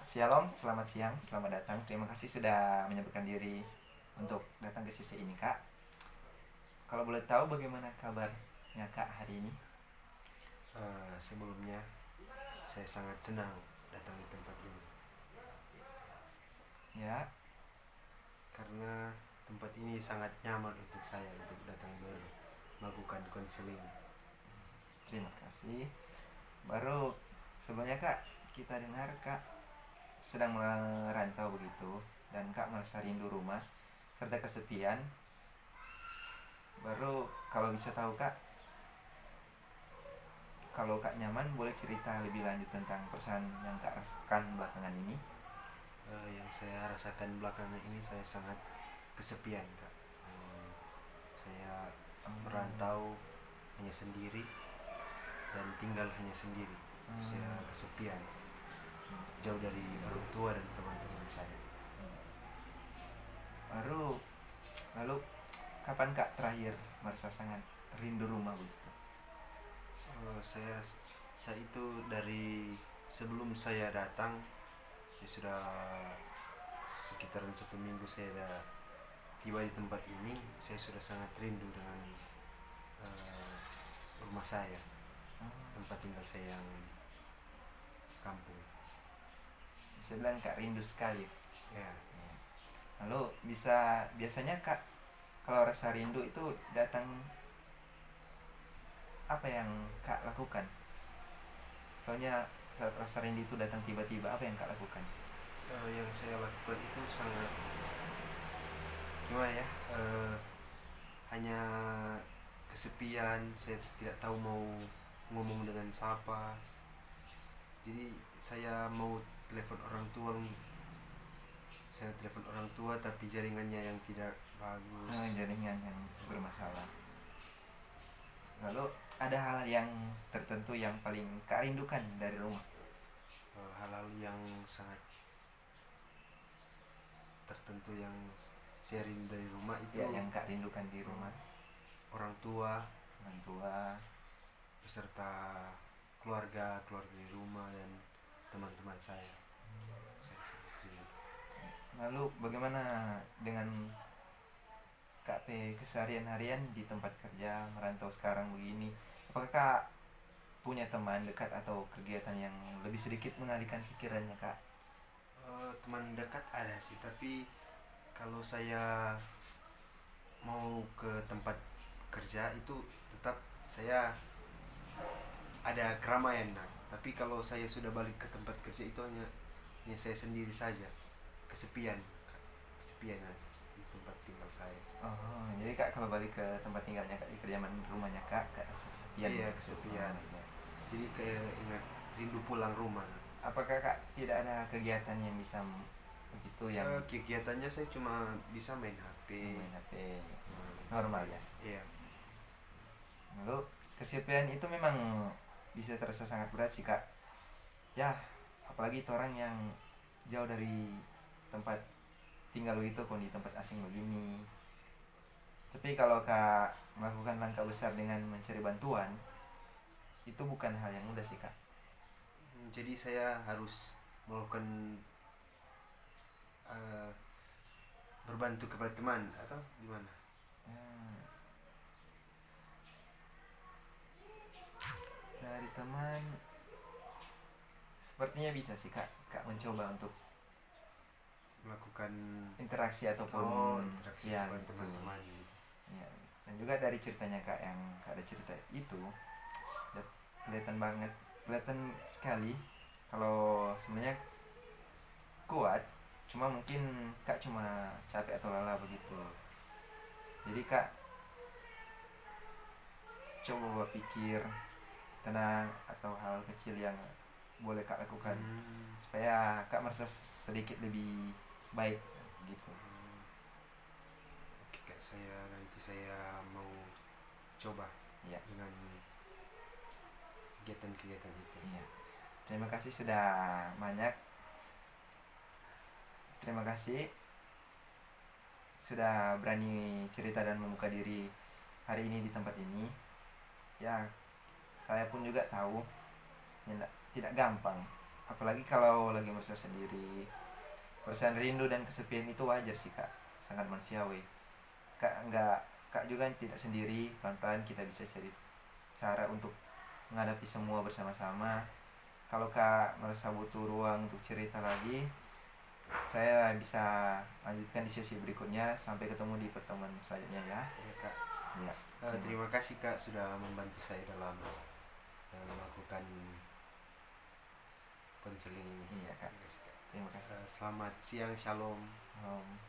Shalom, selamat siang, selamat datang. Terima kasih sudah menyempatkan diri untuk datang ke sisi ini, Kak. Kalau boleh tahu bagaimana kabarnya Kak hari ini? Sebelumnya saya sangat senang datang di tempat ini Ya, karena tempat ini sangat nyaman untuk saya untuk datang melakukan konseling. terima kasih. Baru sebelumnya Kak, kita dengar Kak sedang merantau begitu dan Kak merasa rindu rumah serta kesepian. Baru kalau bisa tahu Kak, kalau Kak nyaman boleh cerita lebih lanjut tentang perasaan yang Kak rasakan belakangan ini. Yang saya rasakan belakangan ini saya sangat kesepian, Kak. Saya merantau hanya sendiri dan tinggal hanya sendiri. Saya kesepian, jauh dari orang tua dan teman-teman saya. Lalu kapan Kak terakhir merasa sangat rindu rumah begitu? Saya itu dari sebelum saya datang, saya sudah sekitaran 1 minggu saya sudah tiba di tempat ini. Saya sudah sangat rindu dengan rumah saya, tempat tinggal saya yang kampung. Bisa bilang Kak rindu sekali. Ya, Lalu biasanya Kak kalau rasa rindu itu datang, apa yang Kak lakukan? Soalnya saat rasa rindu itu datang tiba-tiba, apa yang Kak lakukan? yang saya lakukan itu sangat gimana ya? Hanya kesepian. Saya tidak tahu mau ngomong dengan siapa. Jadi saya mau telepon orang tua. Saya telepon orang tua tapi jaringannya yang tidak bagus. Jaringan yang bermasalah. Lalu ada hal yang tertentu yang paling Kak rindukan dari rumah? Hal-hal yang sangat tertentu yang saya rindu dari rumah itu Ya, yang Kak rindukan di rumah. orang tua Orang tua. beserta keluarga di rumah dan teman-teman saya. Saya sangat rindu. Lalu bagaimana dengan KP keseharian harian di tempat kerja merantau sekarang begini? Apakah Kak punya teman dekat atau kegiatan yang lebih sedikit mengalihkan pikirannya Kak? Teman dekat ada sih, tapi kalau saya mau ke tempat kerja itu tetap saya ada keramaian. Nah, tapi kalau saya sudah balik ke tempat kerja itu hanya saya sendiri saja, kesepian kesepian di tempat tinggal saya. Oh, jadi Kak kalau balik ke tempat tinggalnya Kak, di kediaman rumahnya Kak kesepian Iya, gitu. kesepian. Oh, iya. Jadi kayak ingat rindu pulang rumah. Apakah Kak tidak ada kegiatan yang bisa begitu yang Kegiatannya saya cuma bisa main HP. main HP normal ya? Iya. Lalu kesepian itu memang bisa terasa sangat berat sih Kak. Ya, apalagi itu orang yang jauh dari tempat tinggal itu pun di tempat asing begini. Tapi kalau Kak melakukan langkah besar dengan mencari bantuan, itu bukan hal yang mudah sih Kak. Jadi saya harus melakukan eh, berbantu kepada teman atau gimana? Hmm, dari teman sepertinya bisa sih Kak. Kak mencoba untuk Melakukan interaksi ataupun interaksi ya dengan gitu. teman-teman. Ya. Dan juga dari ceritanya Kak yang Kak ada cerita itu, kelihatan sekali kalau sebenarnya kuat, cuma mungkin Kak cuma capek atau lelah begitu. Jadi Kak coba pikir tenang atau hal kecil yang boleh Kak lakukan supaya Kak merasa sedikit lebih baik gitu. Oke, Kak, nanti saya mau coba Iya. dengan kegiatan-kegiatan itu. Iya. Terima kasih sudah banyak. Terima kasih sudah berani cerita dan membuka diri hari ini di tempat ini. Ya, saya pun juga tahu ya, tidak gampang apalagi kalau lagi merasa sendiri, perasaan rindu dan kesepian itu wajar sih kak, sangat manusiawi. Kak nggak, kak juga tidak sendiri, pelan-pelan kita bisa cari cara untuk menghadapi semua bersama-sama. Kalau kak merasa butuh ruang untuk cerita lagi, saya bisa lanjutkan di sesi berikutnya. Sampai ketemu di pertemuan selanjutnya ya. Ya kak. Ya. Terima kasih kak sudah membantu saya dalam melakukan konseling ini. Iya kak. Terima kasih, Kak. Terima kasih. Selamat siang, shalom. Om.